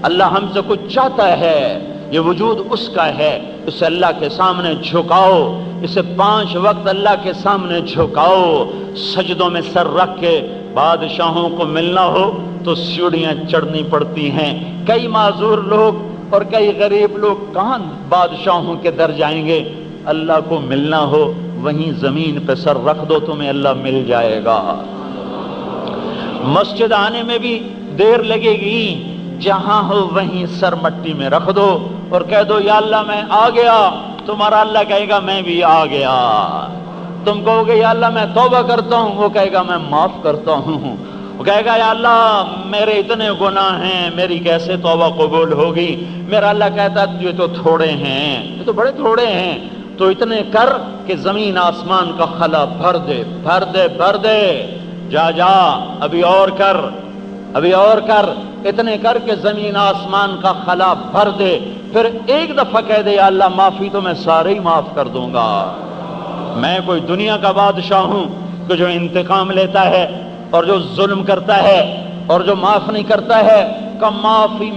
اللہ ہم سے کچھ چاہتا ہے، یہ وجود اس کا ہے، اسے اللہ کے سامنے جھکاؤ، اسے 5 وقت اللہ کے سامنے جھکاؤ، سجدوں میں سر رکھ کے۔ بادشاہوں کو ملنا ہو تو سیڑھیاں چڑھنی پڑتی ہیں، کئی معذور لوگ اور کئی غریب لوگ کہاں بادشاہوں کے در جائیں گے؟ اللہ کو ملنا ہو وہیں زمین پہ سر رکھ دو، تمہیں اللہ مل جائے گا۔ مسجد آنے میں بھی دیر لگے گی، جہاں ہو وہیں سر مٹی میں رکھ دو اور کہہ دو یا اللہ میں آ گیا، تمہارا اللہ کہے گا میں بھی آ گیا۔ تم کہو گے یا اللہ میں توبہ کرتا ہوں، وہ کہے گا میں معاف کرتا ہوں۔ وہ کہے گا یا اللہ میرے اتنے گناہ ہیں، میری کیسے توبہ قبول ہوگی؟ میرا اللہ کہتا ہے یہ تو تھوڑے ہیں، یہ تو بڑے تھوڑے ہیں، تو اتنے کر کہ زمین آسمان کا خلا بھر دے بھر دے بھر دے، جا جا ابھی اور کر، ابھی اور کر، اتنے کر کہ زمین آسمان کا خلا بھر دے، پھر ایک دفعہ کہہ دے یا اللہ معافی تو میں سارے ہی معاف کر دوں گا۔ میں کوئی دنیا کا بادشاہ ہوں کہ جو انتقام لیتا ہے اور جو ظلم کرتا ہے اور جو معاف نہیں کرتا ہے؟ کہ معافی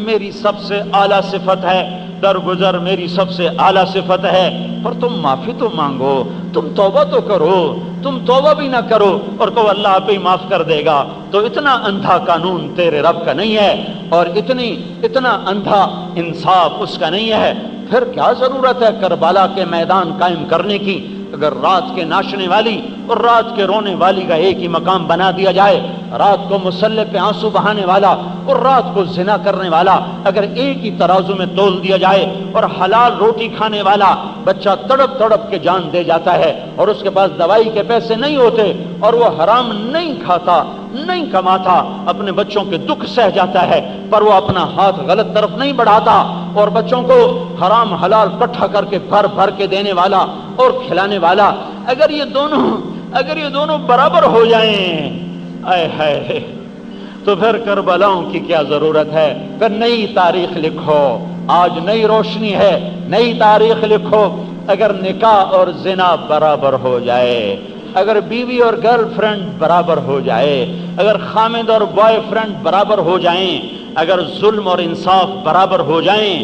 میری سب سے اعلیٰ صفت ہے، درگزر میری سب سے اعلیٰ صفت ہے، پر تم معافی تو مانگو، تم توبہ تو کرو، تم توبہ بھی نہ کرو اور کہو اللہ آپ ہی معاف کر دے گا، تو اتنا اندھا قانون تیرے رب کا نہیں ہے اور اتنا اندھا انصاف اس کا نہیں ہے۔ پھر کیا ضرورت ہے کربلا کے میدان قائم کرنے کی؟ اگر رات کے ناشنے والی اور رات کے رونے والی کا ایک ہی مقام بنا دیا جائے، رات کو مصلی پہ آنسو بہانے والا اور رات کو زنا کرنے والا اگر ایک ہی ترازو میں تول دیا جائے، اور حلال روٹی کھانے والا بچہ تڑپ تڑپ کے جان دے جاتا ہے اور اس کے پاس دوائی کے پیسے نہیں ہوتے اور وہ حرام نہیں کھاتا نہیں کماتا، اپنے بچوں کے دکھ سہ جاتا ہے پر وہ اپنا ہاتھ غلط طرف نہیں بڑھاتا، اور بچوں کو حرام حلال اکٹھا کر کے بھر بھر کے دینے والا اور کھلانے والا، اگر یہ دونوں برابر ہو جائیں، اے ہے، تو پھر کربلاؤں کی کیا ضرورت ہے؟ پھر نئی تاریخ لکھو، آج نئی روشنی ہے، نئی تاریخ لکھو۔ اگر نکاح اور زنا برابر ہو جائے، اگر بیوی اور گرل فرینڈ برابر ہو جائے، اگر خامد اور بوائے فرینڈ برابر ہو جائیں، اگر ظلم اور انصاف برابر ہو جائیں،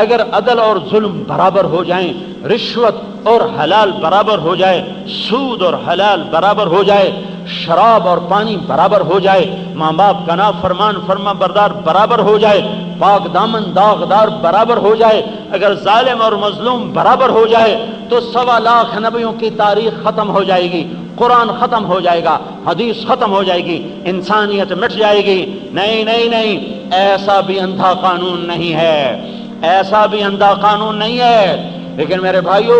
اگر عدل اور ظلم برابر ہو جائیں، رشوت اور حلال برابر ہو جائے، سود اور حلال برابر ہو جائے، شراب اور پانی برابر ہو جائے، ماں باپ کا نافرمان فرما بردار برابر ہو جائے، پاک دامن داغدار برابر ہو جائے، اگر ظالم اور مظلوم برابر ہو جائے، تو 1.25 لاکھ نبیوں کی تاریخ ختم ہو جائے گی، قرآن ختم ہو جائے گا، حدیث ختم ہو جائے گی، انسانیت مٹ جائے گی۔ نہیں نہیں نہیں، ایسا بھی اندھا قانون نہیں ہے، ایسا بھی اندھا قانون نہیں ہے۔ لیکن میرے بھائیو،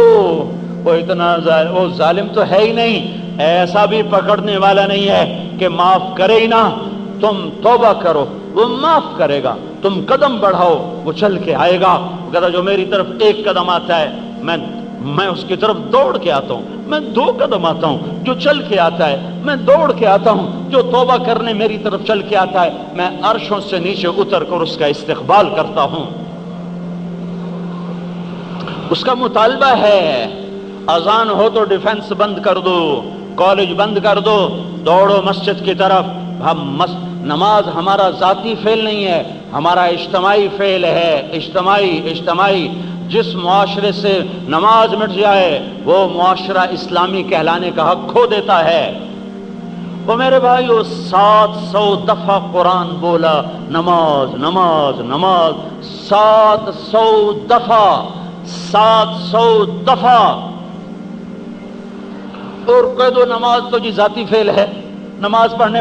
وہ ظالم تو ہے ہی نہیں، ایسا بھی پکڑنے والا نہیں ہے کہ معاف کرے ہی نہ۔ تم توبہ کرو وہ معاف کرے گا، تم قدم بڑھاؤ وہ چل کے آئے گا۔ وہ کہتا جو میری طرف 1 قدم آتا ہے میں اس کی طرف دوڑ کے آتا ہوں، میں 2 قدم آتا ہوں جو چل کے آتا ہے میں دوڑ کے آتا ہوں، جو توبہ کرنے میری طرف چل کے آتا ہے میں عرشوں سے نیچے اتر کر اس کا استقبال کرتا ہوں۔ اس کا مطالبہ ہے اذان ہو تو ڈیفنس بند کر دو، کالج بند کر دو، دوڑو مسجد کی طرف۔ نماز ہمارا ذاتی فعل نہیں ہے، ہمارا اجتماعی فعل ہے، اجتماعی۔ جس معاشرے سے نماز مٹ جائے وہ معاشرہ اسلامی کہلانے کا حق کھو دیتا ہے۔ وہ میرے بھائیو 700 دفعہ قرآن بولا نماز نماز نماز، 700 دفعہ 700 دفعہ، اور کہہ دو نماز تو جی ذاتی فعل ہے، نماز پڑھنے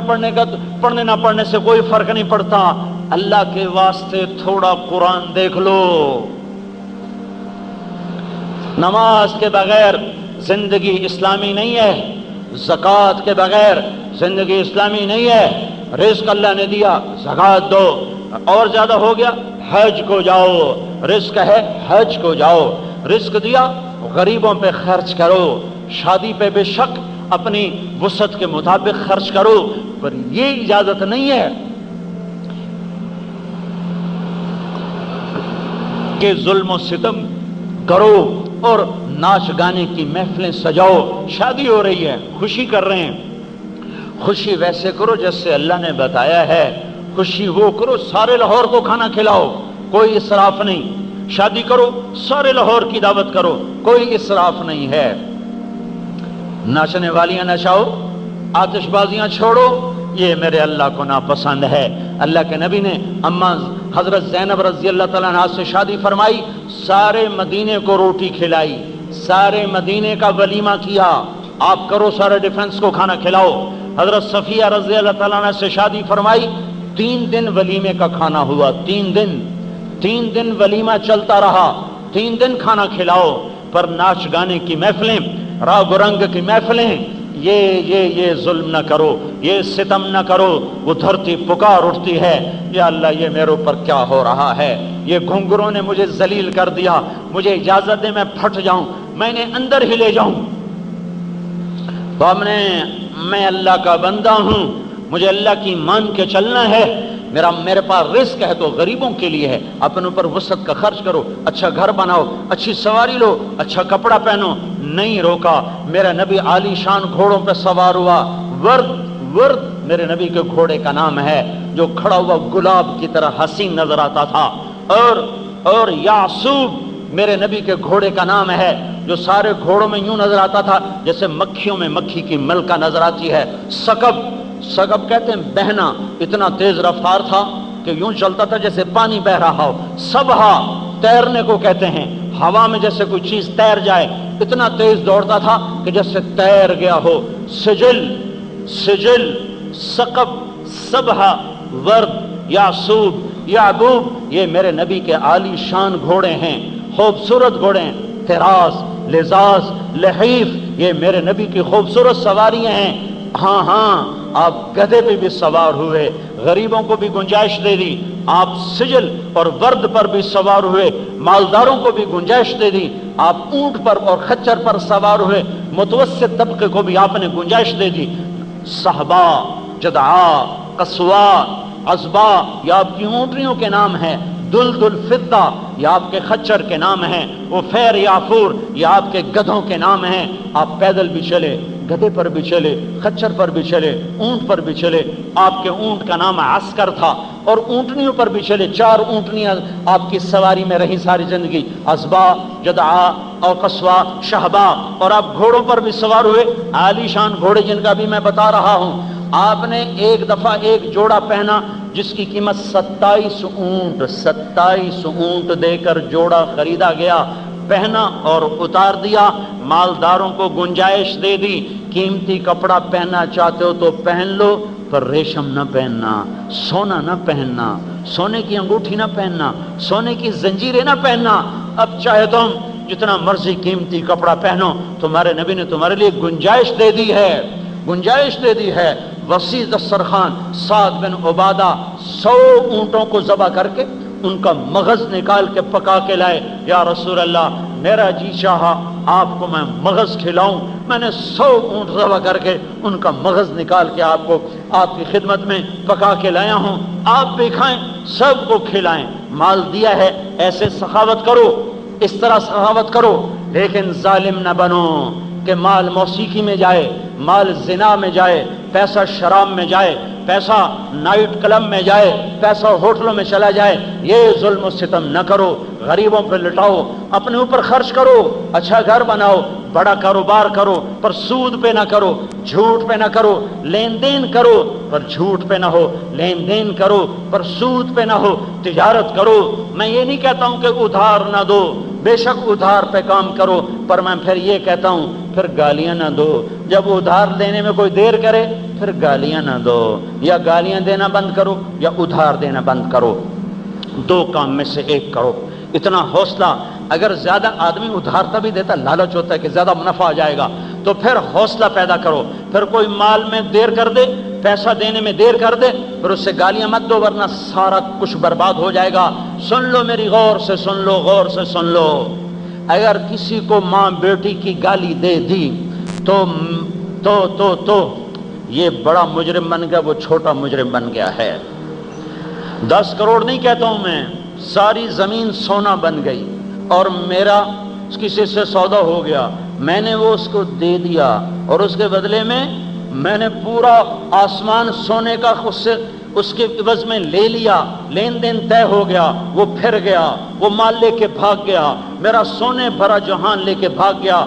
نہ پڑھنے سے کوئی فرق نہیں پڑتا۔ اللہ کے واسطے تھوڑا قرآن دیکھ لو۔ نماز کے بغیر زندگی اسلامی نہیں ہے، زکوٰۃ کے بغیر زندگی اسلامی نہیں ہے۔ رزق اللہ نے دیا زکوٰۃ دو، اور زیادہ ہو گیا حج کو جاؤ، رزق ہے حج کو جاؤ، رزق دیا غریبوں پہ خرچ کرو، شادی پہ بے شک اپنی وسعت کے مطابق خرچ کرو، پر یہ اجازت نہیں ہے کہ ظلم و ستم کرو اور ناچ گانے کی محفلیں سجاؤ۔ شادی ہو رہی ہے، خوشی کر رہے ہیں، خوشی ویسے کرو جیسے اللہ نے بتایا ہے، خوشی وہ کرو، سارے لاہور کو کھانا کھلاؤ، کوئی اسراف نہیں، شادی کرو سارے لاہور کی دعوت کرو، کوئی اسراف نہیں ہے، ناچنے والیاں نچاؤ، آتش بازیاں چھوڑو، یہ میرے اللہ کو ناپسند ہے۔ اللہ کے نبی نے اما حضرت زینب رضی اللہ تعالیٰ عنہ سے شادی فرمائی، سارے مدینے کو روٹی کھلائی، سارے مدینے کا ولیمہ کیا، آپ کرو سارے ڈیفنس کو کھانا کھلاؤ۔ حضرت صفیہ رضی اللہ تعالیٰ عنہ سے شادی فرمائی، 3 دن ولیمے کا کھانا ہوا، 3 دن ولیمہ چلتا رہا، 3 دن کھانا کھلاؤ، پر ناچ گانے کی محفلیں، راگ و رنگ کی محفلیں، یہ ظلم نہ کرو، یہ ستم نہ کرو۔ وہ دھرتی پکار اٹھتی ہے، یا اللہ یہ میرے اوپر کیا ہو رہا ہے، یہ گھنگروں نے مجھے ذلیل کر دیا، مجھے اجازت دے میں پھٹ جاؤں، میں نے اندر ہی لے جاؤں۔ تو میں اللہ کا بندہ ہوں، مجھے اللہ کی مان کے چلنا ہے، میرے پاس رزق ہے تو غریبوں کے لیے ہے، اپنے اوپر وسعت کا خرچ کرو، اچھا گھر بناؤ، اچھی سواری لو، اچھا کپڑا پہنو، نہیں روکا۔ میرا نبی عالی شان گھوڑوں پہ سوار ہوا، ورد میرے نبی کے گھوڑے کا نام ہے، جو کھڑا ہوا گلاب کی طرح حسین نظر آتا تھا، اور یعصوب میرے نبی کے گھوڑے کا نام ہے، جو سارے گھوڑوں میں یوں نظر آتا تھا جیسے مکھیوں میں مکھی کی ملکہ نظر آتی ہے۔ سکب کہتے ہیں بہنا، اتنا تیز رفتار تھا کہ یوں چلتا تھا جیسے پانی بہ رہا ہو۔ سبہا تیرنے کو کہتے ہیں، ہوا میں جیسے کوئی چیز تیر جائے، اتنا تیز دوڑتا تھا کہ جیسے تیر گیا ہو۔ سجل، سقب، سبہا، ورد، یعصوب، یعقوب، یہ میرے نبی کے عالی شان گھوڑے ہیں، خوبصورت گھوڑے ہیں۔ تراز، لزاز، لحیف، یہ میرے نبی کی خوبصورت سواریاں ہیں۔ ہاں آپ گدھے پہ بھی سوار ہوئے، غریبوں کو بھی گنجائش دے دی، آپ سجل اور ورد پر بھی سوار ہوئے، مالداروں کو بھی گنجائش دے دی، آپ اونٹ پر اور خچر پر سوار ہوئے، متوسط طبقے کو بھی آپ نے گنجائش دے دی۔ صحبا، جدعا، قصوا، عزبا، یہ آپ کی اونٹنیوں کے نام ہیں۔ دلدل، فضہ، یہ آپ کے خچر کے نام ہیں۔ وہ فیر، یافور، یہ آپ کے گدھوں کے نام ہیں۔ آپ پیدل بھی چلے، گدھے پر بھی چلے، خچر پر بھی چلے، اونٹ پر بھی چلے۔ آپ کے اونٹ کا نام عسکر تھا، اور اونٹنیوں پر بھی چلے، 4 اونٹنیاں آپ کی سواری میں رہی ساری زندگی، عزبا، جدعا اور قصوا، شہبا، اور آپ گھوڑوں پر بھی سوار ہوئے، عالی شان گھوڑے جن کا بھی میں بتا رہا ہوں۔ آپ نے ایک دفعہ ایک جوڑا پہنا جس کی قیمت 27 اونٹ دے کر جوڑا خریدا گیا، پہنا اور اتار دیا، مالداروں کو گنجائش دے دی، قیمتی کپڑا پہننا چاہتے ہو تو پہن لو، پر ریشم نہ پہننا، سونا نہ پہننا، سونے کی انگوٹھی نہ پہننا، سونے کی زنجیریں نہ پہننا۔ اب چاہے تم جتنا مرضی قیمتی کپڑا پہنو، تمہارے نبی نے تمہارے لیے گنجائش دے دی ہے۔ وسیع دسترخوان، سعد بن عبادہ 100 اونٹوں کو ذبح کر کے ان کا مغز نکال کے پکا کے لائے۔ یا رسول اللہ، میرا جی چاہا آپ کو میں مغز کھلاؤں، میں نے 100 اونٹ ذبح کر کے ان کا مغز نکال کے آپ کی خدمت میں پکا کے لایا ہوں، آپ بھی کھائیں، سب کو کھلائیں۔ مال دیا ہے، ایسے سخاوت کرو، اس طرح سخاوت کرو، لیکن ظالم نہ بنو کہ مال موسیقی میں جائے، مال زنا میں جائے، پیسہ شراب میں جائے، پیسہ نائٹ کلب میں جائے، پیسہ ہوٹلوں میں چلا جائے۔ یہ ظلم و ستم نہ کرو، غریبوں پہ لٹاؤ، اپنے اوپر خرچ کرو، اچھا گھر بناؤ، بڑا کاروبار کرو، پر سود پہ نہ کرو، جھوٹ پہ نہ کرو، لین دین کرو پر جھوٹ پہ نہ ہو، لین دین کرو پر سود پہ نہ ہو، تجارت کرو۔ میں یہ نہیں کہتا ہوں کہ ادھار نہ دو، بے شک ادھار پہ کام کرو، پر میں پھر یہ کہتا ہوں پھر گالیاں نہ دو۔ جب ادھار دینے میں کوئی دیر کرے پھر گالیاں نہ دو، یا گالیاں دینا بند کرو یا ادھار دینا بند کرو، 2 کام میں سے ایک کرو۔ اتنا حوصلہ، اگر زیادہ آدمی ادھارتا بھی دیتا، لالچ ہوتا ہے کہ زیادہ منافع آ جائے گا، تو پھر حوصلہ پیدا کرو۔ پھر کوئی مال میں دیر کر دے، پیسہ دینے میں دیر کر دے، پھر اس سے گالیاں مت دو، ورنہ سارا کچھ برباد ہو جائے گا۔ سن لو میری، غور سے سن لو، غور سے سن لو۔ اگر کسی کو ماں بیٹی کی گالی دے دی تو یہ بڑا مجرم بن گیا، وہ چھوٹا مجرم بن گیا ہے۔ 10 کروڑ نہیں کہتا ہوں میں، ساری زمین سونا بن گئی اور میرا کسی سے سودا ہو گیا، میں نے وہ اس کو دے دیا، اور اس کے بدلے میں نے پورا آسمان سونے کا اس کے عوض میں لے لیا، لین دین طے ہو گیا، وہ پھر گیا، وہ مال لے کے بھاگ گیا، میرا سونے بھرا جہان لے کے بھاگ گیا،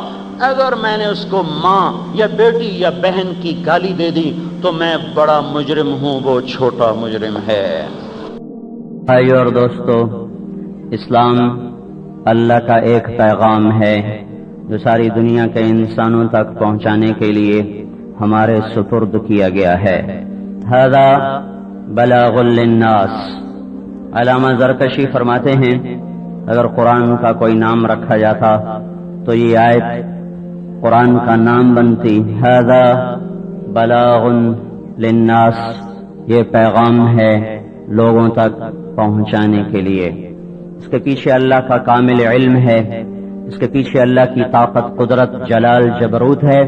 اگر میں نے اس کو ماں یا بیٹی یا بہن کی گالی دے دی تو میں بڑا مجرم ہوں، وہ چھوٹا مجرم ہے۔ بھائیو اور دوستو، اسلام اللہ کا ایک پیغام ہے جو ساری دنیا کے انسانوں تک پہنچانے کے لیے ہمارے سپرد کیا گیا ہے۔ ھذا بلاغ للناس۔ علامہ زرکشی فرماتے ہیں اگر قرآن کا کوئی نام رکھا جاتا تو یہ آیت قرآن کا نام بنتی، ھذا بلاغ للناس، یہ پیغام ہے لوگوں تک پہنچانے کے لیے۔ اس کے پیچھے اللہ کا کامل علم ہے، اس کے پیچھے اللہ کی طاقت، قدرت، جلال، جبروت ہے،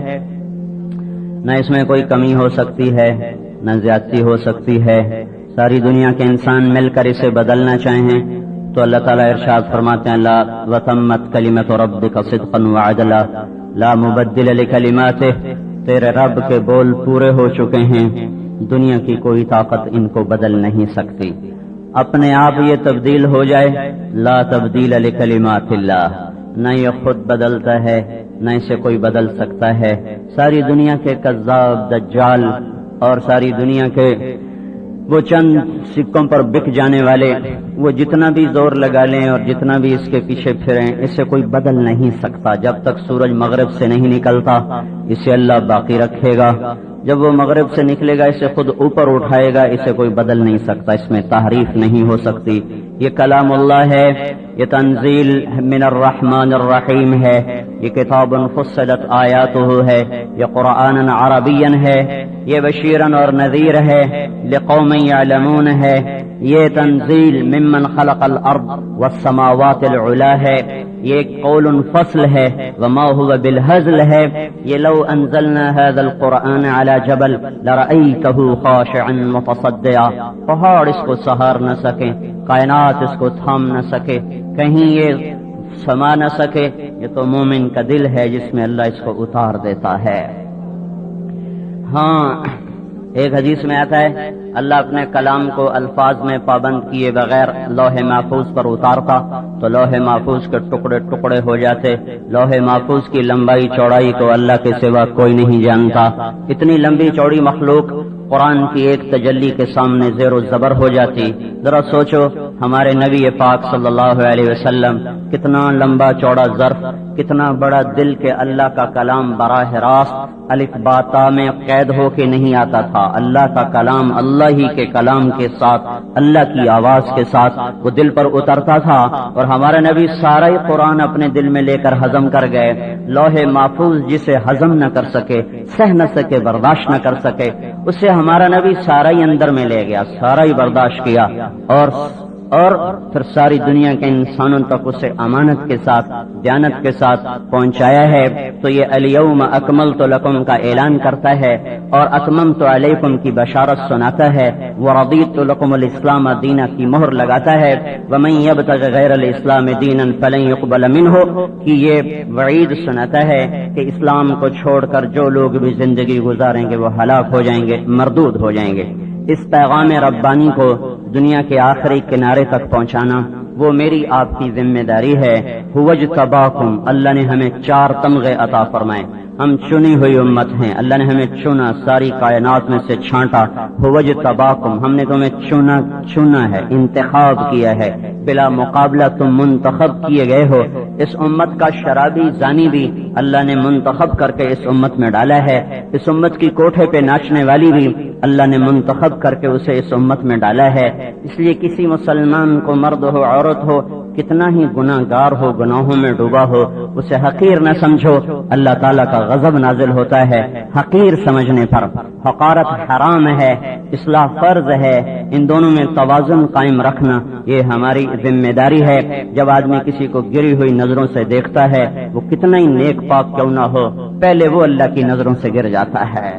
نہ اس میں کوئی کمی ہو سکتی ہے نہ زیادتی ہو سکتی ہے۔ ساری دنیا کے انسان مل کر اسے بدلنا چاہیں تو اللہ تعالیٰ ارشاد فرماتے ہیں لا وتمت کلمۃ ربک صدقا وعدلا لا مبدل لکلماتہ، تیرے رب کے بول پورے ہو چکے ہیں، دنیا کی کوئی طاقت ان کو بدل نہیں سکتی۔ اپنے آپ یہ تبدیل ہو جائے، لا تبدیل لکلمات اللہ، نہ یہ خود بدلتا ہے نہ اسے کوئی بدل سکتا ہے۔ ساری دنیا کے کذاب، دجال اور ساری دنیا کے وہ چند سکوں پر بک جانے والے، وہ جتنا بھی زور لگا لیں اور جتنا بھی اس کے پیچھے پھریں، اسے کوئی بدل نہیں سکتا۔ جب تک سورج مغرب سے نہیں نکلتا اسے اللہ باقی رکھے گا، جب وہ مغرب سے نکلے گا اسے خود اوپر اٹھائے گا، اسے کوئی بدل نہیں سکتا، اس میں تحریف نہیں ہو سکتی۔ یہ کلام اللہ ہے، یہ تنزیل من الرحمن الرحیم ہے، یہ کتاب فصلت آیاتہ ہے، یہ قرآن عربی ہے، یہ بشیرا اور نذیر ہے، لقوم یعلمون ہے، یہ تنزیل ممن خلق الارض والسماوات العلا ہے، یہ قول فصل ہے، وما هو بالهزل ہے، یہ لو انزلنا هذا القرآن على جبل لرأيته خاشعا متصدعا، پہاڑ اس کو سہار نہ سکے، کائنات اس کو تھام نہ سکے، کہیں یہ سما نہ سکے، یہ تو مومن کا دل ہے جس میں اللہ اس کو اتار دیتا ہے۔ ہاں، ایک حدیث میں آتا ہے اللہ اپنے کلام کو الفاظ میں پابند کیے بغیر لوح محفوظ پر اتارتا تو لوح محفوظ کے ٹکڑے ٹکڑے ہو جاتے۔ لوح محفوظ کی لمبائی چوڑائی کو اللہ کے سوا کوئی نہیں جانتا۔ اتنی لمبی چوڑی مخلوق قرآن کی ایک تجلی کے سامنے زیر و زبر ہو جاتی۔ ذرا سوچو ہمارے نبی پاک صلی اللہ علیہ وسلم کتنا لمبا چوڑا ظرف، کتنا بڑا دل کے اللہ کا کلام براہ راست الف با تا میں قید ہو کے نہیں آتا تھا، اللہ کا کلام اللہ ہی کے کلام کے ساتھ، اللہ کی آواز کے ساتھ وہ دل پر اترتا تھا، اور ہمارے نبی سارا ہی قرآن اپنے دل میں لے کر ہضم کر گئے۔ لوح محفوظ جسے ہضم نہ کر سکے، سہ نہ سکے، برداشت نہ کر سکے، اسے ہمارا نبی سارا ہی اندر میں لے گیا، سارا ہی برداشت کیا، اور پھر ساری دنیا کے انسانوں تک اسے امانت کے ساتھ، دیانت کے ساتھ پہنچایا ہے۔ تو یہ الیوم اکملت لکم کا اعلان کرتا ہے اور اتممت علیکم کی بشارت سناتا ہے، ورضیت لکم الاسلام دینا کی مہر لگاتا ہے، ومن یبتغ غیر الاسلام دینا فلن یقبل منہ کی یہ وعید سناتا ہے کہ اسلام کو چھوڑ کر جو لوگ بھی زندگی گزاریں گے وہ ہلاک ہو جائیں گے، مردود ہو جائیں گے۔ اس پیغام ربانی کو دنیا کے آخری کنارے تک پہنچانا وہ میری آپ کی ذمہ داری ہے۔ اجتباکم، اللہ نے ہمیں 4 تمغے عطا فرمائے، ہم چنی ہوئی امت ہیں، اللہ نے ہمیں چنا، ساری کائنات میں سے چھانٹا۔ اجتباکم، ہم نے تمہیں چنا ہے، انتخاب کیا ہے، بلا مقابلہ تم منتخب کیے گئے ہو۔ اس امت کا شرابی زانی بھی اللہ نے منتخب کر کے اس امت میں ڈالا ہے، اس امت کی کوٹھے پہ ناچنے والی بھی اللہ نے منتخب کر کے اسے اس امت میں ڈالا ہے۔ اس لیے کسی مسلمان کو، مرد ہو عورت ہو، کتنا ہی گناہ گار ہو، گناہوں میں ڈوبا ہو، اسے حقیر نہ سمجھو، اللہ تعالیٰ کا غضب نازل ہوتا ہے حقیر سمجھنے پر۔ حقارت حرام ہے، اصلاح فرض ہے، ان دونوں میں توازن قائم رکھنا یہ ہماری ذمہ داری ہے۔ جب آدمی کسی کو گری ہوئی نظروں سے دیکھتا ہے، وہ کتنا ہی نیک پاک کیوں نہ ہو، پہلے وہ اللہ کی نظروں سے گر جاتا ہے۔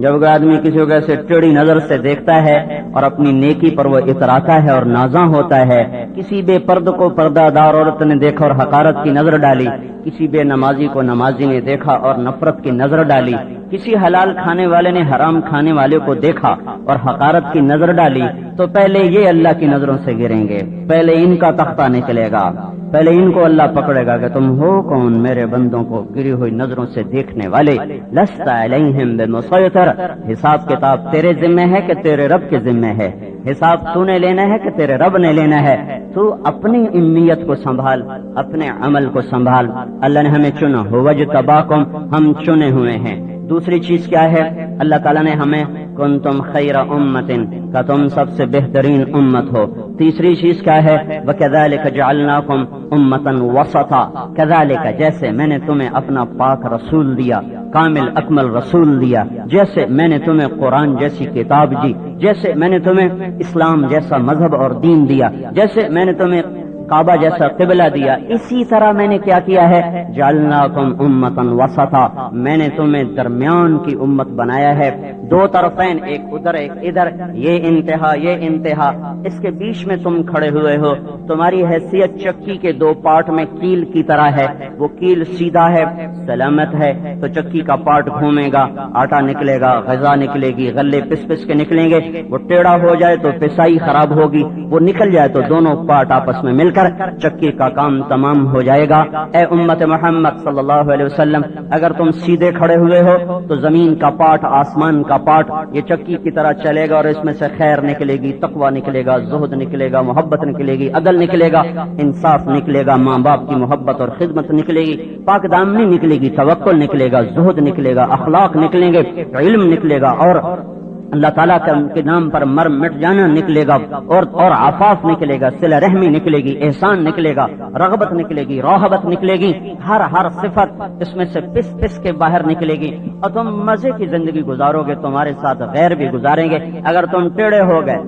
جب کوئی آدمی کسی کو ایسے ٹیڑھی نظر سے دیکھتا ہے اور اپنی نیکی پر وہ اتراتا ہے اور نازاں ہوتا ہے، کسی بے پرد کو پردہ دار عورت نے دیکھا اور حقارت کی نظر ڈالی، کسی بے نمازی کو نمازی نے دیکھا اور نفرت کی نظر ڈالی، کسی حلال کھانے والے نے حرام کھانے والے کو دیکھا اور حقارت کی نظر ڈالی تو پہلے یہ اللہ کی نظروں سے گریں گے، پہلے ان کا تختہ نکلے گا، پہلے ان کو اللہ پکڑے گا کہ تم ہو کون میرے بندوں کو گری ہوئی نظروں سے دیکھنے والے۔ لست علیہم بمسیطر، حساب کتاب تیرے ذمہ ہے کہ تیرے رب کے ذمہ ہے؟ حساب تو نے لینا ہے کہ تیرے رب نے لینا ہے؟ تو اپنی امیت کو سنبھال، اپنے عمل کو سنبھال۔ اللہ نے ہمیں چنا، وجتباکم، ہم چنے ہوئے ہیں۔ دوسری چیز کیا ہے؟ اللہ تعالیٰ نے ہمیں کنتم خیر امت، کا تم سب سے بہترین امت ہو۔ تیسری چیز کیا ہے؟ وَكَذَلِكَ جَعَلْنَاكُمْ أُمَّةً وَسَطًا، كَذَلِكَ جیسے میں نے تمہیں اپنا پاک رسول دیا، کامل اکمل رسول دیا، جیسے میں نے تمہیں قرآن جیسی کتاب دی، جیسے میں نے تمہیں اسلام جیسا مذہب اور دین دیا، جیسے میں نے تمہیں کعبہ جیسا قبلہ دیا، اسی طرح میں نے کیا کیا ہے؟ جعلناکم امتاً وسطا، میں نے تمہیں درمیان کی امت بنایا ہے، دو طرفین، ایک ادھر ایک ادھر، یہ انتہا یہ انتہا، اس کے بیچ میں تم کھڑے ہوئے ہو۔ تمہاری حیثیت چکی کے دو پارٹ میں کیل کی طرح ہے، وہ کیل سیدھا ہے، سلامت ہے تو چکی کا پارٹ گھومے گا، آٹا نکلے گا، غذا نکلے گی، غلے پس پس کے نکلیں گے۔ وہ ٹیڑھا ہو جائے تو پسائی خراب ہوگی، وہ نکل جائے تو دونوں پارٹ آپس میں مل کر چکی کا کام تمام ہو جائے گا۔ اے امت محمد صلی اللہ علیہ وسلم، اگر تم سیدھے کھڑے ہوئے ہو تو زمین کا پارٹ، آسمان کا پارٹ یہ چکی کی طرح چلے گا اور اس میں سے خیر نکلے گی، تقوی نکلے گا، زہد نکلے گا، محبت نکلے گی، عدل نکلے گا، انصاف نکلے گا، ماں باپ کی محبت اور خدمت نکلے گی، پاک دامنی نکلے گی، توکل نکلے گا، زہد نکلے گا، اخلاق نکلیں گے، علم نکلے گا، اور اللہ تعالیٰ کے نام پر مر مٹ جانا نکلے گا، اور عفاف نکلے گا، صلہ رحمی نکلے گی، احسان نکلے گا، رغبت نکلے گی، راہبت نکلے گی، ہر صفت اس میں سے پس پس کے باہر نکلے گی، اور تم مزے کی زندگی گزارو گے، تمہارے ساتھ غیر بھی گزاریں گے۔ اگر تم ٹیڑھے ہو گئے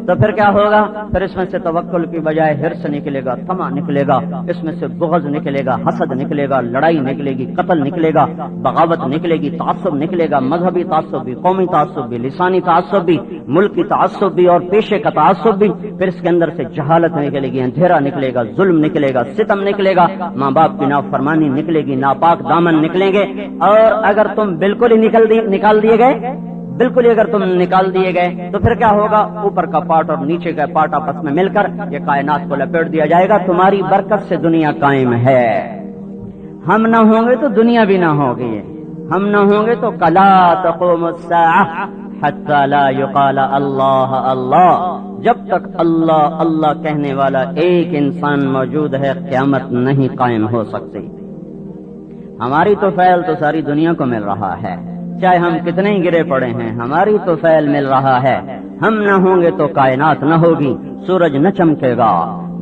تو پھر کیا ہوگا؟ پھر اس میں سے توکل کی بجائے حرص نکلے گا، طمع نکلے گا، اس میں سے بغض نکلے گا، حسد نکلے گا، لڑائی نکلے گی، قتل نکلے گا، بغاوت نکلے گی، تعصب نکلے گا، مذہبی تعصب بھی، قومی تعصب بھی، لسانی تعصب بھی، ملکی تعصب بھی، اور پیشے کا تعصب بھی۔ پھر اس کے اندر سے جہالت نکلے گی، اندھیرا نکلے گا، ظلم نکلے گا، ستم نکلے گا، ماں باپ کی نافرمانی نکلے گی، ناپاک دامن نکلیں گے۔ اور اگر تم بالکل ہی نکال دیے گئے تو پھر کیا ہوگا؟ اوپر کا پارٹ اور نیچے کا پارٹ آپس میں مل کر یہ کائنات کو لپیٹ دیا جائے گا۔ تمہاری برکت سے دنیا قائم ہے، ہم نہ ہوں گے تو دنیا بھی نہ ہوگی، ہم نہ ہوں گے تو کلا تقوم الساعہ حتی لا یقال اللہ اللہ، جب تک اللہ اللہ کہنے والا ایک انسان موجود ہے قیامت نہیں قائم ہو سکتی۔ ہماری تو فعل تو ساری دنیا کو مل رہا ہے، چاہے ہم کتنے ہی گرے پڑے ہیں، ہماری تو فعل مل رہا ہے۔ ہم نہ ہوں گے تو کائنات نہ ہوگی، سورج نہ چمکے گا،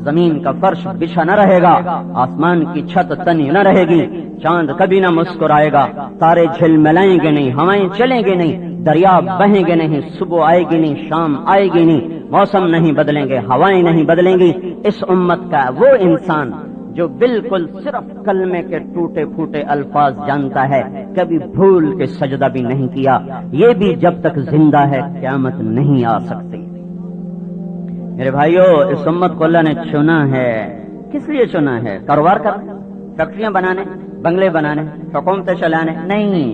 زمین کا فرش بچھا نہ رہے گا، آسمان کی چھت تنی نہ رہے گی، چاند کبھی نہ مسکرائے گا، تارے جھلملائیں گے نہیں، ہوائیں چلیں گے نہیں، دریا بہیں گے نہیں، صبح آئے گی نہیں، شام آئے گی نہیں، موسم نہیں بدلیں گے، ہوائیں نہیں بدلیں گی۔ اس امت کا وہ انسان جو بالکل صرف کلمے کے ٹوٹے پھوٹے الفاظ جانتا ہے، کبھی بھول کے سجدہ بھی نہیں کیا، یہ بھی جب تک زندہ ہے قیامت نہیں آ سکتی۔ میرے بھائیو، اس امت کو اللہ نے چنا ہے، کس لیے چنا ہے؟ کاروبار کرنے، فیکٹریاں بنانے، بنگلے بنانے، حکومتیں چلانے؟ نہیں،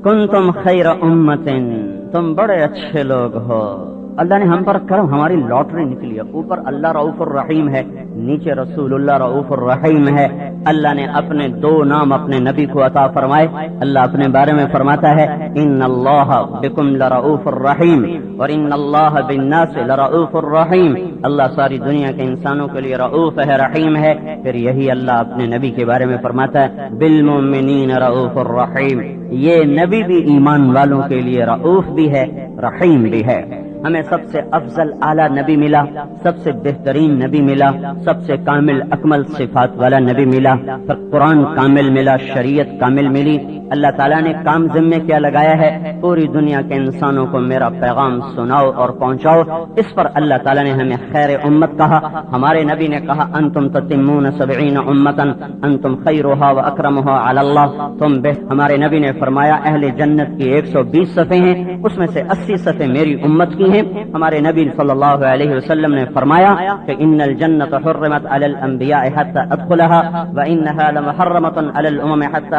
کنتم خیر امت، تم بڑے اچھے لوگ ہو۔ اللہ نے ہم پر کرم، ہماری لاٹری نکلی ہے، اوپر اللہ رؤوف الرحیم ہے، نیچے رسول اللہ رؤوف الرحیم ہے۔ اللہ نے اپنے دو نام اپنے نبی کو عطا فرمائے۔ اللہ اپنے بارے میں فرماتا ہے ان اللہ بکم لرؤوف الرحیم اور ان اللہ بالناس لرؤوف الرحیم، اللہ ساری دنیا کے انسانوں کے لیے رؤوف ہے، رحیم ہے۔ پھر یہی اللہ اپنے نبی کے بارے میں فرماتا ہے بالمؤمنین رؤوف الرحیم، یہ نبی بھی ایمان والوں کے لیے رؤوف بھی ہے، رحیم بھی ہے۔ ہمیں سب سے افضل اعلیٰ نبی ملا، سب سے بہترین نبی ملا، سب سے کامل اکمل صفات والا نبی ملا، پھر قرآن کامل ملا، شریعت کامل ملی۔ اللہ تعالیٰ نے کام ذمے کیا لگایا ہے؟ پوری دنیا کے انسانوں کو میرا پیغام سناؤ اور پہنچاؤ۔ اس پر اللہ تعالیٰ نے ہمیں خیر امت کہا۔ ہمارے نبی نے کہا انتم تتمون 70 امتا انتم خیرها واکرمها علی اللہ، ہمارے نبی نے فرمایا اہل جنت کی 120 صفحے ہیں، اس میں سے 80 صفحے میری امت کی ہیں۔ ہمارے نبی صلی اللہ علیہ وسلم نے فرمایا کہ ان الجنت حرمت علی الانبیاء حتى ادخلها وانها لمحرمة علی الامم حتى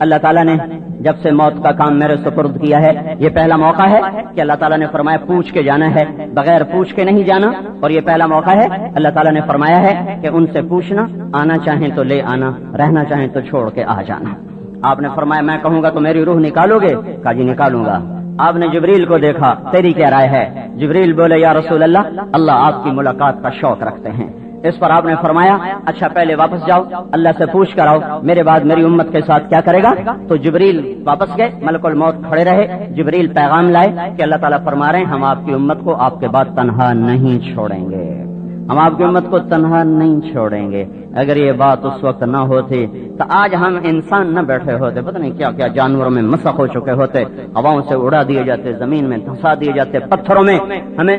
اللہ تعالیٰ نے جب سے موت کا کام میرے سپرد کیا ہے، یہ پہلا موقع ہے کہ اللہ تعالیٰ نے فرمایا پوچھ کے جانا ہے، بغیر پوچھ کے نہیں جانا، اور یہ پہلا موقع ہے اللہ تعالیٰ نے فرمایا ہے کہ ان سے پوچھنا، آنا چاہیں تو لے آنا، رہنا چاہیں تو چھوڑ کے آ جانا۔ آپ نے فرمایا میں کہوں گا تو میری روح نکالو گے؟ کہا جی نکالوں گا۔ آپ نے جبریل کو دیکھا، تیری کیا رائے ہے؟ جبریل بولے یا رسول اللہ آپ کی ملاقات کا شوق رکھتے ہیں۔ اس پر آپ نے فرمایا اچھا پہلے واپس جاؤ، اللہ سے پوچھ کر آؤ میرے بعد میری امت کے ساتھ کیا کرے گا۔ تو جبریل واپس گئے، ملک الموت کھڑے رہے، جبریل پیغام لائے کہ اللہ تعالیٰ فرما رہے ہیں ہم آپ کی امت کو آپ کے بعد تنہا نہیں چھوڑیں گے، ہم آپ کی امت کو تنہا نہیں چھوڑیں گے۔ اگر یہ بات اس وقت نہ ہوتی تو آج ہم انسان نہ بیٹھے ہوتے، پتہ نہیں کیا کیا جانوروں میں مسخ ہو چکے ہوتے، ہواؤں سے اڑا دیے جاتے، زمین میں دھسا دیے جاتے، پتھروں میں ہمیں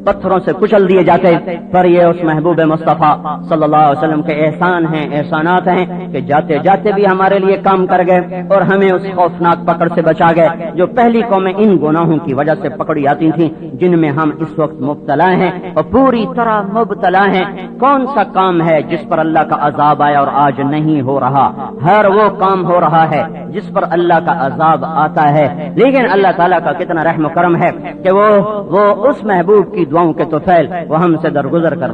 پتھروں سے کچل دیے جاتے۔ پر یہ اس محبوب مصطفیٰ صلی اللہ علیہ وسلم کے احسان ہیں، احسانات ہیں کہ جاتے جاتے بھی ہمارے لیے کام کر گئے اور ہمیں اس خوفناک پکڑ سے بچا گئے جو پہلی قومیں ان گناہوں کی وجہ سے پکڑی آتی تھیں جن میں ہم اس وقت مبتلا ہیں اور پوری طرح مبتلا ہیں۔ کون سا کام ہے جس پر اللہ کا عذاب آیا اور آج نہیں ہو رہا؟ ہر وہ کام ہو رہا ہے جس پر اللہ کا عذاب آتا ہے، لیکن اللہ تعالیٰ کا کتنا رحم و کرم ہے کہ وہ اس محبوب کی دعاؤں کے توفیل وہ ہم سے درگزر کر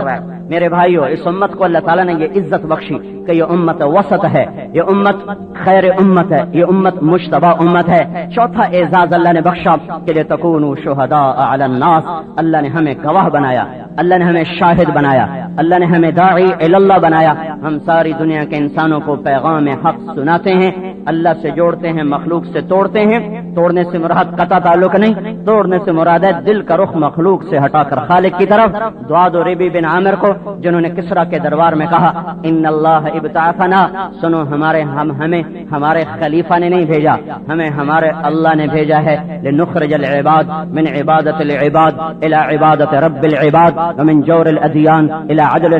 رہا ہے۔ میرے بھائیو، اس امت کو اللہ تعالیٰ نے یہ عزت بخشی کہ یہ امت وسط ہے، یہ امت خیر امت ہے، یہ امت مجتبی امت ہے۔ چوتھا اعزاز اللہ نے بخشا کہ لتکونوا شہداء علی الناس، اللہ نے ہمیں گواہ بنایا، اللہ نے ہمیں شاہد بنایا، اللہ نے ہمیں داعی الی اللہ بنایا۔ ہم ساری دنیا کے انسانوں کو پیغام حق سناتے ہیں، اللہ سے جوڑتے ہیں، مخلوق سے توڑتے ہیں۔ توڑنے سے مراد قطع تعلق نہیں، توڑنے سے مراد ہے دل کا رخ مخلوق سے ہٹا کر خالق کی طرف۔ دعاد و ربی بن عامر کو جنہوں نے کسرا کے دربار میں کہا ان اللہ ابتعثنا، سنو ہمارے خلیفہ نے نہیں بھیجا، ہمیں ہمارے اللہ نے بھیجا ہے، لنخرج العباد من عبادت العباد الى عبادت رب العباد ومن جور الادیان الى عدل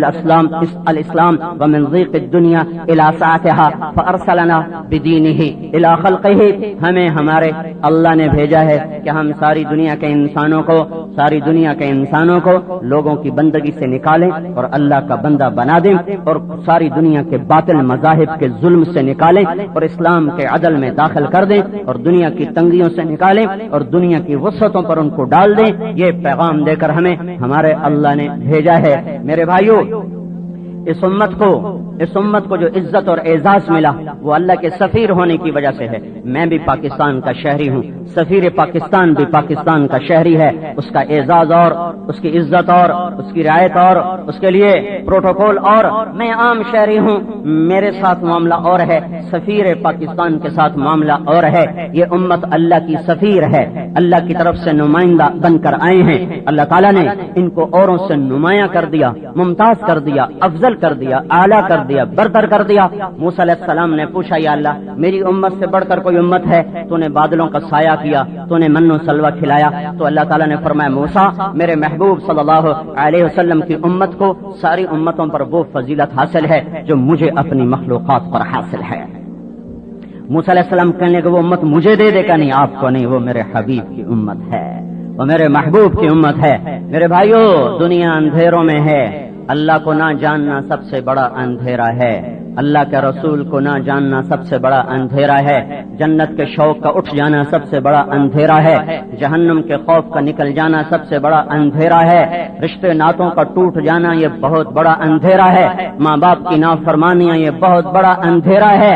الاسلام ومن ضیق الدنیا الى سعتها فارسلنا بدینہ الى خلقہ۔ ہمیں ہمارے اللہ نے بھیجا ہے کہ ہم ساری دنیا کے انسانوں کو لوگوں کی بندگی سے نکالیں اور اللہ کا بندہ بنا دیں، اور ساری دنیا کے باطل مذاہب کے ظلم سے نکالیں اور اسلام کے عدل میں داخل کر دیں، اور دنیا کی تنگیوں سے نکالیں اور دنیا کی وسعتوں پر ان کو ڈال دیں۔ یہ پیغام دے کر ہمیں ہمارے اللہ نے بھیجا ہے۔ میرے بھائیو، اس امت کو جو عزت اور اعزاز ملا وہ اللہ کے سفیر ہونے کی وجہ سے ہے۔ میں بھی پاکستان کا شہری ہوں، سفیر پاکستان بھی پاکستان کا شہری ہے۔ اس کا اعزاز اور اس کی عزت اور اس کی رعایت اور اس کے لیے پروٹوکول اور میں عام شہری ہوں، میرے ساتھ معاملہ اور ہے، سفیر پاکستان کے ساتھ معاملہ اور ہے۔ یہ امت اللہ کی سفیر ہے، اللہ کی طرف سے نمائندہ بن کر آئے ہیں۔ اللہ تعالیٰ نے ان کو اوروں سے نمایاں کر دیا، ممتاز کر دیا، افضل کر دیا، اعلیٰ کر دیا، برتر کر دیا۔ موسیٰ علیہ السلام نے پوچھا یا اللہ میری امت سے بڑھ کر کوئی امت ہے؟ تو نے بادلوں کا سایہ کیا، تو نے من و سلوہ کھلایا۔ تو اللہ تعالیٰ نے فرمایا موسیٰ میرے محبوب صلی اللہ علیہ وسلم کی امت کو ساری امتوں پر وہ فضیلت حاصل ہے جو مجھے اپنی مخلوقات پر حاصل ہے۔ موسیٰ علیہ السلام کہنے کہ وہ امت مجھے دے دے گا، نہیں آپ کو نہیں، وہ میرے حبیب کی امت ہے، وہ میرے محبوب کی امت ہے۔ میرے بھائیو، دنیا اندھیروں میں ہے، اللہ کو نہ جاننا سب سے بڑا اندھیرا ہے، اللہ کے رسول کو نہ جاننا سب سے بڑا اندھیرا ہے، جنت کے شوق کا اٹھ جانا سب سے بڑا اندھیرا ہے، جہنم کے خوف کا نکل جانا سب سے بڑا اندھیرا ہے، رشتے ناتوں کا ٹوٹ جانا یہ بہت بڑا اندھیرا ہے، ماں باپ کی نافرمانیاں یہ بہت بڑا اندھیرا ہے،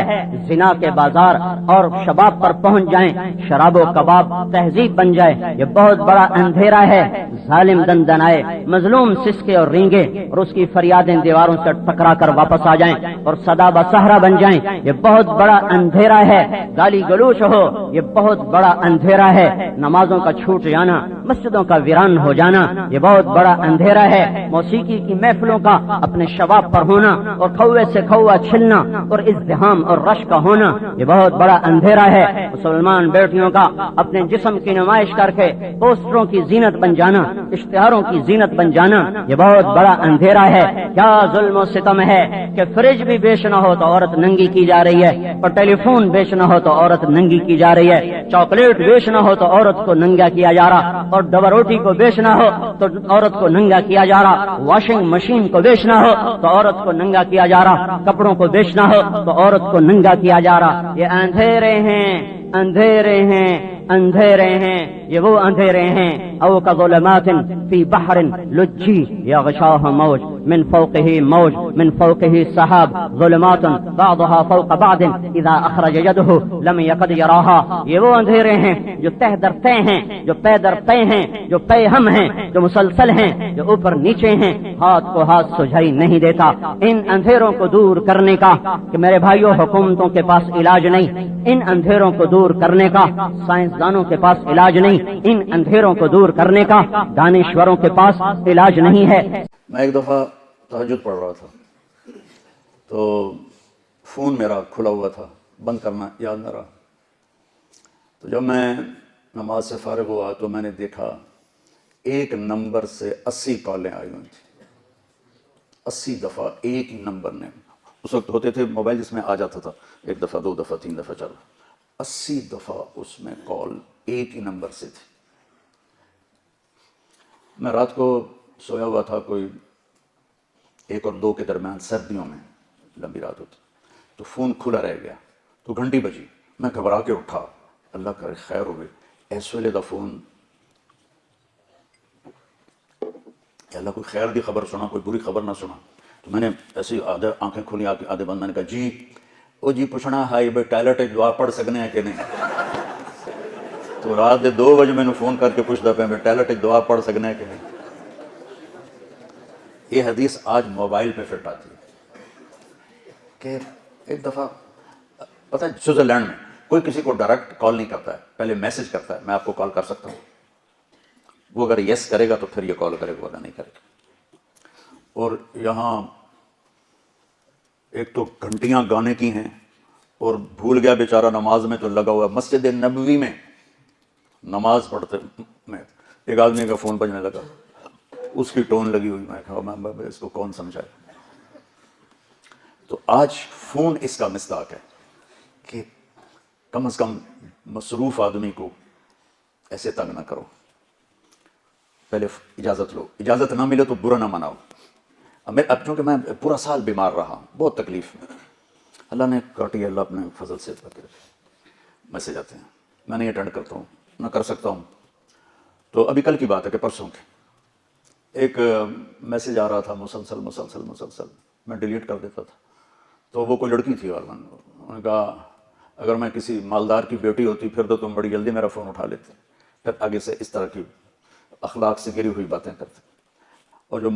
زنا کے بازار اور شباب پر پہنچ جائیں، شراب و کباب تہذیب بن جائے یہ بہت بڑا اندھیرا ہے، ظالم دندنائے، مظلوم سسکے اور رینگے اور اس کی فریادیں دیواروں سے ٹکرا کر واپس آ جائیں اور سدا بصحرا بن جائیں یہ بہت بڑا اندھیرا ہے، گالی گلوچ ہو یہ بہت بڑا اندھیرا ہے، نمازوں کا چھوٹ جانا، مسجدوں کا ویران ہو جانا یہ بہت بڑا اندھیرا ہے، موسیقی کی محفلوں کا اپنے شباب پر ہونا اور کھوے سے کھوا چھلنا اور ازدحام اور رش کا ہونا یہ بہت بڑا اندھیرا ہے، مسلمان بیٹیوں کا اپنے جسم کی نمائش کر کے پوسٹروں کی زینت بن جانا، اشتہاروں کی زینت بن جانا یہ بہت بڑا اندھیرا ہے۔ کیا ظلم و ستم ہے کہ فریج بھی بیچ نہ ہو تو عورت ننگی کی جا رہی ہے، اور ٹیلی فون بیچنا ہو تو عورت ننگی کی جا رہی ہے، چاکلیٹ بیچنا ہو تو عورت کو ننگا کیا جا رہا، اور ڈبل روٹی کو بیچنا ہو تو عورت کو ننگا کیا جا رہا، واشنگ مشین کو بیچنا ہو تو عورت کو ننگا کیا جا رہا، کپڑوں کو بیچنا ہو تو عورت کو ننگا کیا جا رہا۔ یہ اندھیرے ہیں، اندھیرے ہیں، اندھیرے ہیں، یہ وہ اندھیرے ہیں او کظلمات فی بحر لجی یغشاہ موج من فوقہ موج من فوقہ سحاب ظلمات بعضها فوق بعض اذا اخرج یدہ لم یقد یراہا۔ یہ وہ اندھیرے ہیں جو تہ در تہ ہیں، جو پے در پے ہیں، جو پے ہم ہیں، جو مسلسل ہیں، جو اوپر نیچے ہیں، ہاتھ کو ہاتھ سجھائی نہیں دیتا۔ ان اندھیروں کو دور کرنے کا کہ میرے بھائیوں حکومتوں کے پاس علاج نہیں، ان اندھیروں کو دور کرنے کا سائنسدانوں کے پاس علاج نہیں، ان اندھیروں کو دور کرنے کا دانشوروں کے پاس علاج نہیں ہے۔ میں ایک دفعہ تہجد پڑھ رہا تھا تو فون میرا کھلا ہوا تھا، بند کرنا یاد نہ رہا، تو جب میں نماز سے فارغ ہوا تو میں نے دیکھا ایک نمبر سے 80 کالیں آئی ہوئی تھیں، 80 دفعہ ایک ہی نمبر نے۔ اس وقت ہوتے تھے موبائل جس میں آ جاتا تھا ایک دفعہ، دو دفعہ، تین دفعہ، چل 80 دفعہ اس میں کال ایک ہی نمبر سے تھی۔ میں رات کو سویا ہوا تھا، کوئی 1 اور 2 کے درمیان، سردیوں میں لمبی رات ہوتی، تو فون کھلا رہ گیا، تو گھنٹی بجی، میں گھبرا کے اٹھا، اللہ کرے خیر ہوئے، اس ویلے دا فون، اللہ کوئی خیر دی خبر سنا، کوئی بری خبر نہ سنا۔ تو میں نے ایسی آدھے آنکھیں کھلی آدھے بند، میں نے کہا جی او جی پوچھنا ہے بھائی ٹائلٹ دعا پڑھ سکنے ہیں کہ نہیں؟ تو رات دے 2 بجے میں نے فون کر کے پوچھتا پہ میں ٹائلٹ دعا پڑھ سکنے ہیں کہ نہیں۔ یہ حدیث آج موبائل پہ فٹ آتی ہے کہ ایک دفعہ پتہ ہے سوئٹزرلینڈ میں کوئی کسی کو ڈائریکٹ کال نہیں کرتا ہے، پہلے میسج کرتا ہے میں آپ کو کال کر سکتا ہوں، وہ اگر یس کرے گا تو پھر یہ کال کرے گا، ورنہ نہیں کرے گا۔ اور یہاں ایک تو گھنٹیاں گانے کی ہیں، اور بھول گیا بیچارہ نماز میں تو لگا ہوا، مسجد نبوی میں نماز پڑھتے میں ایک آدمی کا فون بجنے لگا، اس کی ٹون لگی ہوئی، میں کہا میں اس کو کون سمجھائے۔ تو آج فون اس کا مصداق ہے کہ کم از کم مصروف آدمی کو ایسے تنگ نہ کرو، پہلے اجازت لو، اجازت نہ ملے تو برا نہ مناؤ۔ اب چونکہ میں پورا سال بیمار رہا، بہت تکلیف میں، اللہ نے کاٹی، اللہ اپنے فضل سے میسج آتے ہیں، میں نہیں اٹینڈ کرتا ہوں، نہ کر سکتا ہوں۔ تو ابھی کل کی بات ہے کہ پرسوں کی ایک میسج آ رہا تھا مسلسل، میں ڈیلیٹ کر دیتا تھا، تو وہ کوئی لڑکی تھی، اور انہوں نے کہا اگر میں کسی مالدار کی بیٹی ہوتی پھر تو تم بڑی جلدی میرا فون اٹھا لیتے، پھر آگے سے اس طرح کی اخلاق سے گری ہوئی باتیں کرتے، اور جو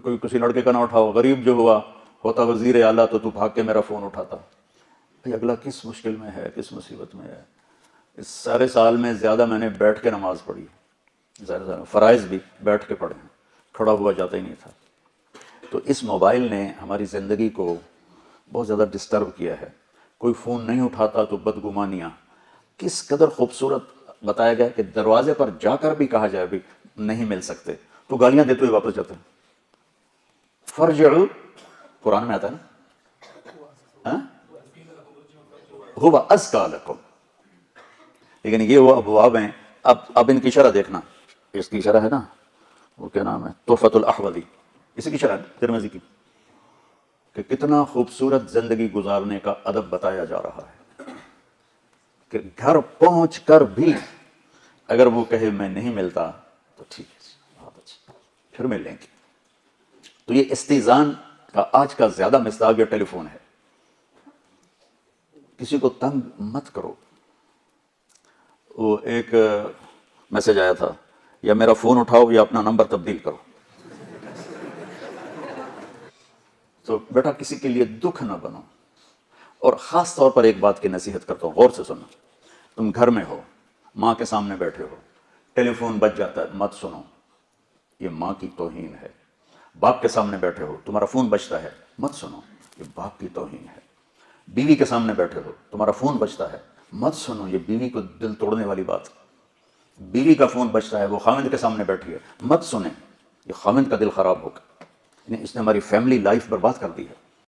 کوئی کسی لڑکے کا نہ اٹھاؤ، غریب جو ہوتا وزیر اعلیٰ تو بھاگ کے میرا فون اٹھاتا۔ بھئی اگلا کس مشکل میں ہے، کس مصیبت میں ہے۔ اس سارے سال میں زیادہ میں نے بیٹھ کے نماز پڑھی، زیادہ فرائض بھی بیٹھ کے پڑھے، کھڑا ہوا جاتا ہی نہیں تھا۔ تو اس موبائل نے ہماری زندگی کو بہت زیادہ ڈسٹرب کیا ہے۔ کوئی فون نہیں اٹھاتا تو بدگمانیاں، کس قدر خوبصورت بتایا گیا کہ دروازے پر جا کر بھی کہا جائے بھی نہیں مل سکتے تو گالیاں دیتے ہوئے واپس جاتے ہیں۔ فرجعوا، قرآن میں آتا ہے نا، هو ازکا لکم، لیکن یہ وہ ابواب ہیں۔ اب ان کی شرح دیکھنا، اس کی شرح ہے نا، وہ کیا نام ہے، تحفۃ الاحوذی، اسی کی شرح ترمذی کی، کہ کتنا خوبصورت زندگی گزارنے کا ادب بتایا جا رہا ہے کہ گھر پہنچ کر بھی اگر وہ کہے میں نہیں ملتا تو ٹھیک ہے، بہت اچھا، پھر مل لیں گے۔ تو یہ استیزان کا آج کا زیادہ مصداق یہ ٹیلی فون ہے۔ کسی کو تنگ مت کرو۔ وہ ایک میسج آیا تھا، یا میرا فون اٹھاؤ یا اپنا نمبر تبدیل کرو۔ تو بیٹا کسی کے لیے دکھ نہ بنو، اور خاص طور پر ایک بات کی نصیحت کرتا ہوں، غور سے سنو۔ تم گھر میں ہو، ماں کے سامنے بیٹھے ہو، ٹیلی فون بج جاتا ہے، مت سنو، یہ ماں کی توہین ہے۔ باپ کے سامنے بیٹھے ہو، تمہارا فون بجتا ہے، مت سنو، یہ باپ کی توہین ہے۔ بیوی کے سامنے بیٹھے ہو، تمہارا فون بجتا ہے، مت سنو، یہ بیوی کو دل توڑنے والی بات۔ بیوی کا فون بجتا ہے، وہ خاوند کے سامنے بیٹھی ہے، مت سنیں، یہ خاوند کا دل خراب ہوگا، اس نے ہماری فیملی لائف برباد کر دی ہے۔